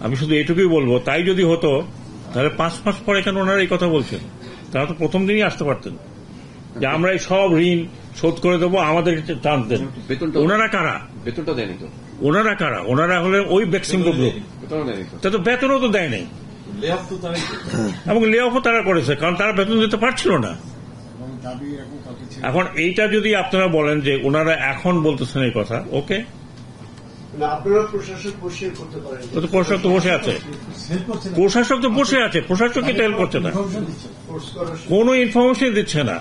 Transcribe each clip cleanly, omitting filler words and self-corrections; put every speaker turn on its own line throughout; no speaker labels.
আমি শুধু এটুকুই বলবো, তাই যদি হতো তাহলে 5 মাস পরে কেন ওনারা এই কথা বলছেন? তারা তো প্রথম দিনই আসতে পারতেন যে আমরা এই সব ঋণ শোধ করে দেবো, আমাদের চান্স দেন। ওনারা কারা?
বেতনটা দেয়নি তো।
ওনারা কারা? ওনারা হলেন ওই বেক্সিমকো গ্রুপ। তা তো বেতনও তো দেয় নাই, এবং লে অফও তারা করেছে, কারণ তারা বেতন দিতে পারছিল না। এখন এইটা যদি আপনারা বলেন যে ওনারা এখন বলতেছেন এই কথা, ওকে, প্রশাসক তো বসে আছে, প্রশাসক এটা হেল্প করছে না, কোনো ইনফরমেশন দিচ্ছে না।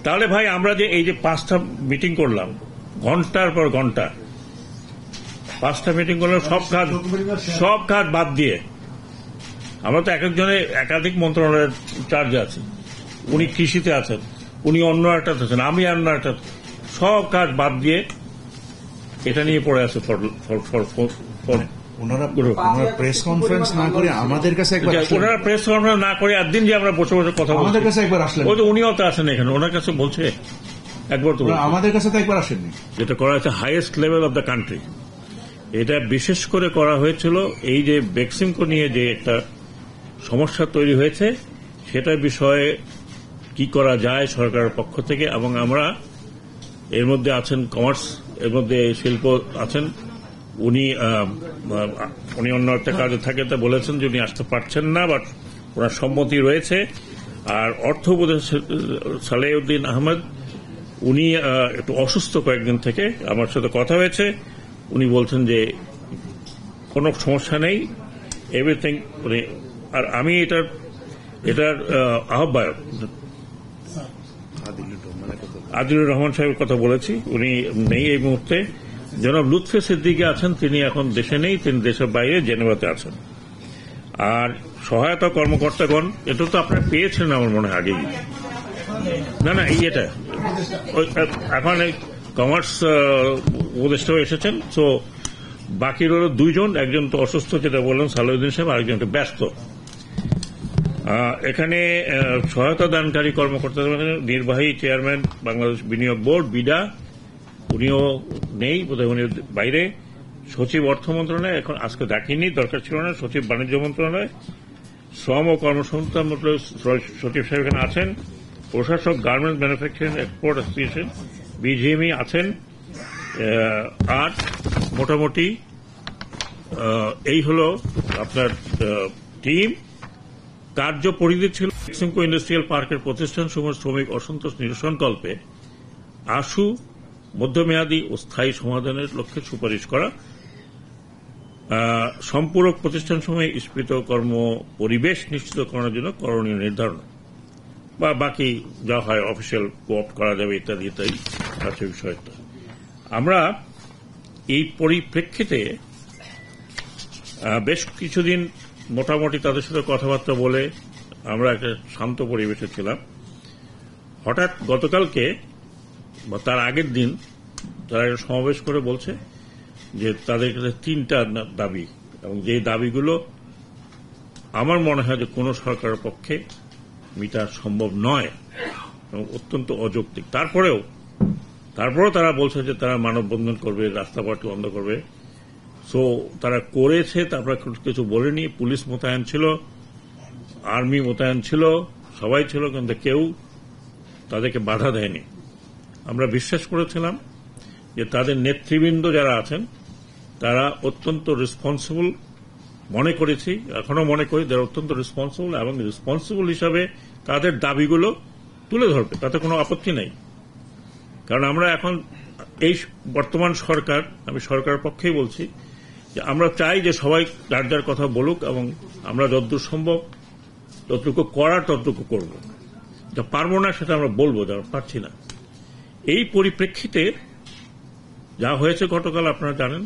তাহলে ভাই আমরা যে এই যে 5টা মিটিং করলাম, ঘন্টার পর ঘন্টা 5টা মিটিং করলাম, সব কাজ বাদ দিয়ে, আমরা তো এক একজনের একাধিক মন্ত্রণালয়ের চার্জে আছি, উনি কৃষিতে আছেন, উনি অন্য একটা আছেন, আমি অন্য একটা, সব কাজ বাদ দিয়ে এটা নিয়ে পড়ে আছে।
ওনারা প্রেস কনফারেন্স না করে আমাদের কাছে একবার,
ওনারা প্রেস কনফারেন্স না করে একদিন যে আমরা বসে বসে কথা বলছি,
আমাদের কাছে একবার আসলেন,
ওই তো উনিও তো আসেন এখানে, ওনার কাছে বলছে একবার তো,
আমাদের কাছে তো একবার আসেননি।
যেটা করা হয়েছে highest level of the country, এটা বিশেষ করে করা হয়েছিল এই যে বেক্সিমকো নিয়ে যে একটা সমস্যা তৈরি হয়েছে, সেটার বিষয়ে কি করা যায় সরকারের পক্ষ থেকে। এবং আমরা এর মধ্যে আছেন কমার্স, এর মধ্যে শিল্প আছেন, উনি অন্য একটা কাজে থাকে, তা বলেছেন যে উনি আসতে পারছেন না, বাট ওনার সম্মতি রয়েছে। আর অর্থ উপদেষ্টা সালেউদ্দিন আহমেদ, উনি একটু অসুস্থ কয়েকদিন থেকে, আমার সাথে কথা হয়েছে, উনি বলছেন যে কোনো সমস্যা নেই, এভরিথিং। আর আমি এটার আহ্বায়ক আদিলুর রহমান সাহেবের কথা বলেছি, উনি নেই এই মুহূর্তে। জনাব লুৎফে সিদ্দিকী আছেন, তিনি এখন দেশে নেই, তিনি দেশের বাইরে জেনেভাতে আছেন। আর সহায়তা কর্মকর্তাগণ, এটা তো আপনারা পেয়েছেন আমার মনে হয় আগেই, না এটা এখন কমার্স উপদেষ্টাও এসেছেন। তো বাকি রইল 2 জন, একজন তো অসুস্থ, যেটা বললেন সালেউদ্দিন সাহেব, আরেকজন একটু ব্যস্ত। এখানে সহায়তা দানকারী কর্মকর্তা নির্বাহী চেয়ারম্যান বাংলাদেশ বিনিয়োগ বোর্ড বিডা, উনিও নেই, বোধহয় উনি বাইরে। সচিব অর্থ মন্ত্রণালয়, এখন আজকে ডাকিনি, দরকার ছিল না। সচিব বাণিজ্য মন্ত্রণালয়, শ্রম ও কর্মসংস্থান মন্ত্রণালয় সচিব সাহেব এখানে আছেন। প্রশাসক garments manufacturing export association BGME আছেন। আর মোটামুটি এই হল আপনার টিম। কার্য পরিধি ছিল বেক্সিমকো ইন্ডাস্ট্রিয়াল পার্কের প্রতিষ্ঠান সমূহ শ্রমিক অসন্তোষ নিরসনকল্পে আশু মধ্যমেয়াদী ও স্থায়ী সমাধানের লক্ষ্যে সুপারিশ করা, সম্পূরক প্রতিষ্ঠানসমূহে স্ফীত কর্ম পরিবেশ নিশ্চিতকরণের জন্য করণীয় নির্ধারণ, বা বাকি যা হয় অফিসিয়াল কোঅপ্ট করা যাবে ইত্যাদি ইত্যাদি আছে বিষয়টা। আমরা এই পরিপ্রেক্ষিতে বেশ কিছুদিন মোটামুটি তাদের সাথে কথাবার্তা বলে আমরা একটা শান্ত পরিবেশে ছিলাম। হঠাৎ গতকালকে বা তার আগের দিন তারা একটা সমাবেশ করে বলছে যে তাদের কাছে 3টা দাবি, এবং যে দাবিগুলো আমার মনে হয় যে কোনো সরকারের পক্ষে মিটা সম্ভব নয় এবং অত্যন্ত অযৌক্তিক। তারপরেও তারা বলছে যে তারা মানববন্ধন করবে, রাস্তাঘাট বন্ধ করবে। সো তারা করেছে, তারপরে কিছু বলেনি। পুলিশ মোতায়েন ছিল, আর্মি মোতায়েন ছিল, সবাই ছিল, কিন্তু কেউ তাদেরকে বাধা দেয়নি। আমরা বিশ্বাস করেছিলাম যে তাদের নেতৃবৃন্দ যারা আছেন তারা অত্যন্ত রেসপন্সিবল, মনে করেছি, এখনো মনে করি তারা অত্যন্ত রেসপন্সিবল, এবং রেসপন্সিবল হিসাবে তাদের দাবিগুলো তুলে ধরবে, তাতে কোনো আপত্তি নেই। কারণ আমরা এখন এই বর্তমান সরকার, আমি সরকারের পক্ষেই বলছি, যে আমরা চাই যে সবাই যার যার কথা বলুক, এবং আমরা যতদূর সম্ভব যতটুকু করার ততটুকু করব, যা পারবো না সেটা আমরা বলবো, যা পারছি না। এই পরিপ্রেক্ষিতে যা হয়েছে গতকাল আপনারা জানেন,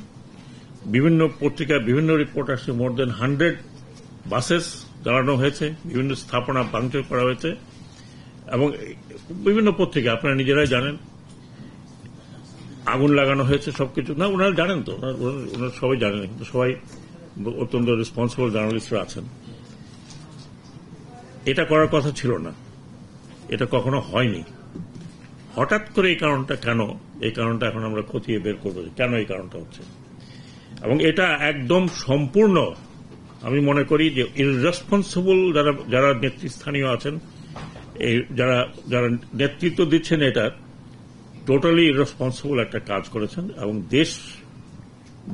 বিভিন্ন পত্রিকায় বিভিন্ন রিপোর্ট আসছে, মোর দেন 100 বাসেস জ্বালানো হয়েছে, বিভিন্ন স্থাপনা ভাঙচুর করা হয়েছে, এবং বিভিন্ন পত্রিকা আপনারা নিজেরাই জানেন আগুন লাগানো হয়েছে, সবকিছু। না, ওনারা জানেন তো, ওনারা সবাই জানেন, কিন্তু সবাই অত্যন্ত রেসপন্সিবল জার্নালিস্টরা আছেন। এটা করার কথা ছিল না, এটা কখনো হয়নি। হঠাৎ করে এই কারণটা কেন, এই কারণটা এখন আমরা খতিয়ে বের করবো কেন এই কারণটা হচ্ছে। এবং এটা একদম সম্পূর্ণ আমি মনে করি যে ইররেসপন্সিবল যারা নেতৃস্থানীয় আছেন, যারা নেতৃত্ব দিচ্ছেন, এটা টোটালি ইররেসপন্সিবল একটা কাজ করেছেন এবং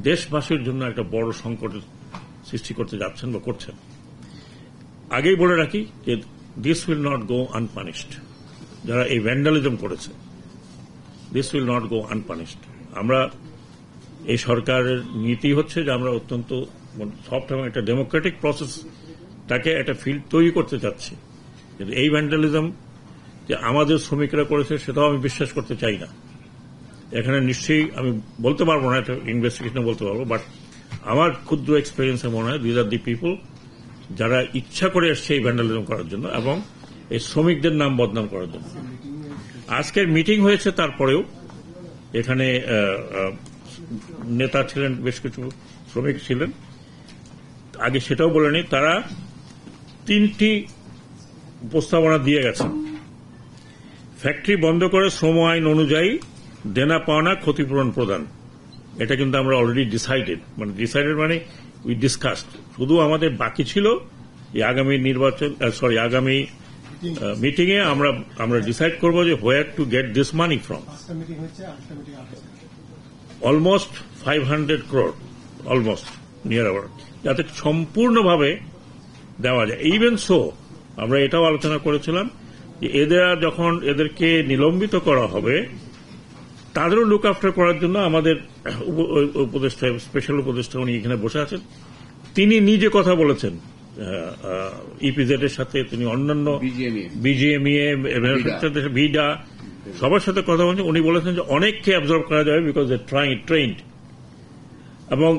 দেশবাসীর জন্য একটা বড় সংকটের সৃষ্টি করতে যাচ্ছেন বা করছেন। আগেই বলে রাখি যে দিস উইল নট গো আনপানিশড। যারা এই ভ্যান্ডালিজম করেছে, দিস উইল নট গো আনপানিশড। আমরা এই সরকারের নীতি হচ্ছে যে আমরা অত্যন্ত সফট এবং একটা ডেমোক্রেটিক প্রসেসটাকে একটা ফিল্ড তৈরি করতে চাচ্ছি, কিন্তু এই ভ্যান্ডালিজম যে আমাদের শ্রমিকরা করেছে সেটাও আমি বিশ্বাস করতে চাই না। এখানে নিশ্চয়ই আমি বলতে পারবো না, এটা ইনভেস্টিগেশনে বলতে পারবো, বাট আমার ক্ষুদ্র এক্সপিরিয়েন্সে মনে হয় দিজ আর দি পিপল যারা ইচ্ছা করে এসছে এই ভ্যান্ডালিজম করার জন্য এবং এই শ্রমিকদের নাম বদনাম করার জন্য। আজকের মিটিং হয়েছে, তারপরেও এখানে নেতা ছিলেন, বেশ কিছু শ্রমিক ছিলেন। আগে সেটাও বলে নি, তারা 3টি প্রস্তাবনা দিয়ে গেছেন। ফ্যাক্টরি বন্ধ করে শ্রম আইন অনুযায়ী দেনা পাওনা ক্ষতিপূরণ প্রদান, এটা কিন্তু আমরা অলরেডি ডিসাইডেড মানে উই ডিসকাসড। শুধু আমাদের বাকি ছিল এই আগামী আগামী মিটিং এ আমরা ডিসাইড করব যে হোয়ার to get this money from. Almost 500 crore, almost near about, যাতে সম্পূর্ণভাবে দেওয়া যায়। ইভেন সো আমরা এটাও আলোচনা করেছিলাম যে যখন এদেরকে নিলম্বিত করা হবে, তাদেরও লুক আফটার করার জন্য আমাদের উপদেষ্টা, স্পেশাল উপদেষ্টা উনি এখানে বসে আছেন, তিনি নিজে কথা বলেছেন ইপিজেড এর সাথে, তিনি অন্যান্য বিজিএমইএ, ভিডা সবার সাথে কথা বলছেন। উনি বলেছেন যে অনেককে অ্যাবজর্ব করা যাবে বিকজ দে ট্রেন্ড, এবং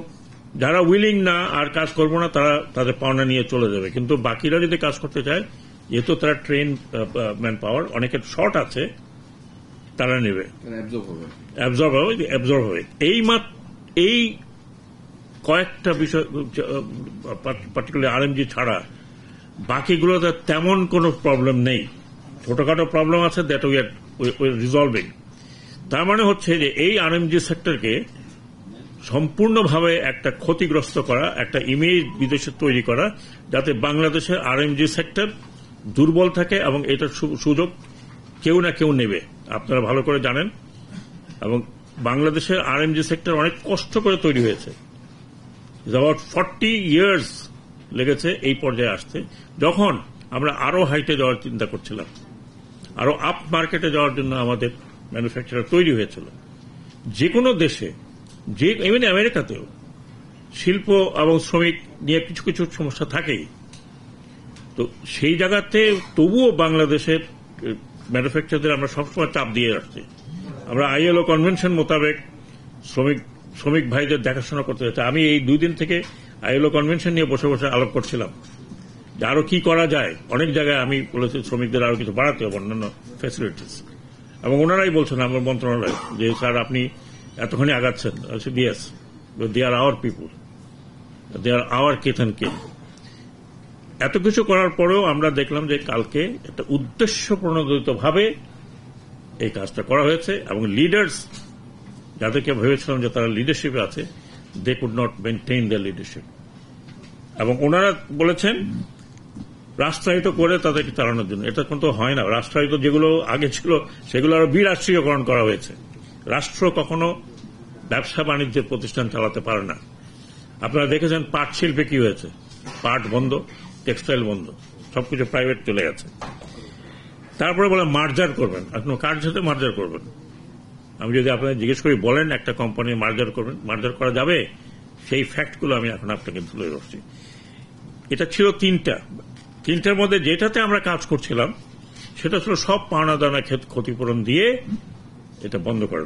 যারা উইলিং না আর কাজ করবো না তারা তাদের পাওনা নিয়ে চলে যাবে। কিন্তু বাকিরা যদি কাজ করতে চায়, যেহেতু তারা ট্রেন ম্যান পাওয়ার, অনেকের শর্ট আছে, তারা নেবে, অ্যাবজর্ব হবে। এই কয়েকটা বিষয় পার্টিকুলার আরএমজি ছাড়া বাকিগুলোতে তেমন কোনো প্রবলেম নেই। ছোটখাটো প্রবলেম আছে, দ্যাট উই আর রিজলভিং। তার মানে হচ্ছে যে এই আরএমজি সেক্টরকে সম্পূর্ণভাবে একটা ক্ষতিগ্রস্ত করা, একটা ইমেজ বিদেশে তৈরি করা, যাতে বাংলাদেশের আরএমজি সেক্টর দুর্বল থাকে এবং এটার সুযোগ কেউ না কেউ নেবে। আপনারা ভালো করে জানেন, এবং বাংলাদেশের আরএমজি সেক্টর অনেক কষ্ট করে তৈরি হয়েছে। অ্যাবাউট 40 years লেগেছে এই পর্যায়ে আসতে, যখন আমরা আরো হাইটে যাওয়ার চিন্তা করছিলাম, আরো আপ মার্কেটে যাওয়ার জন্য আমাদের ম্যানুফ্যাকচারার তৈরি হয়েছিল। যে কোনো দেশে, ইভেন আমেরিকাতেও শিল্প এবং শ্রমিক নিয়ে কিছু কিছু সমস্যা থাকেই। তো সেই জায়গাতে তবুও বাংলাদেশের ম্যানুফ্যাকচারদের আমরা সবসময় চাপ দিয়ে রাখছি। আমরা আইএলও কনভেনশন মোতাবেক শ্রমিক ভাইদের দেখাশোনা করতে যাচ্ছে। আমি এই 2 দিন থেকে আইএলও কনভেনশন নিয়ে বসে বসে আলাপ করছিলাম যে আরো কি করা যায়। অনেক জায়গায় আমি বলেছি শ্রমিকদের আরো কিছু বাড়াতে হবে, অন্যান্য ফ্যাসিলিটিস, এবং ওনারাই বলছেন আমার মন্ত্রণালয় যে স্যার আপনি এতখানি আগাচ্ছেন। Yes, they are our people, they are our kith and kin. এত কিছু করার পরেও আমরা দেখলাম যে কালকে একটা উদ্দেশ্য প্রণোদিতভাবে এই কাজটা করা হয়েছে, এবং লিডার্স যাদেরকে ভেবেছিলাম যে তারা লিডারশিপে আছে, they could not maintain the leadership. এবং ওনারা বলেছেন রাষ্ট্রায়ত্ত করে তাদেরকে চালানোর জন্য। এটা কিন্তু হয় না। রাষ্ট্রায়ত্ত যেগুলো আগে ছিল সেগুলো আরো বিরাষ্ট্রীয়করণ করা হয়েছে। রাষ্ট্র কখনো ব্যবসা বাণিজ্যের প্রতিষ্ঠান চালাতে পারে না। আপনারা দেখেছেন পাট শিল্পে কি হয়েছে, পাট বন্ধ, টেক্সটাইল বন্ধ, সবকিছু প্রাইভেট চলে গেছে। তারপরে বলে মার্জার করবেন, আপনি কার সাথে মার্জার করবেন? আমি যদি আপনাকে জিজ্ঞেস করি বলেন একটা কোম্পানি মার্জার করবেন, মার্জার করা যাবে? সেই ফ্যাক্টগুলো আমি এখন আপনাকে তুলে ধরছি। এটা ছিল 3টার মধ্যে যেটাতে আমরা কাজ করছিলাম সেটা ছিল সব পাওনা দানা ক্ষতিপূরণ দিয়ে এটা বন্ধ করা।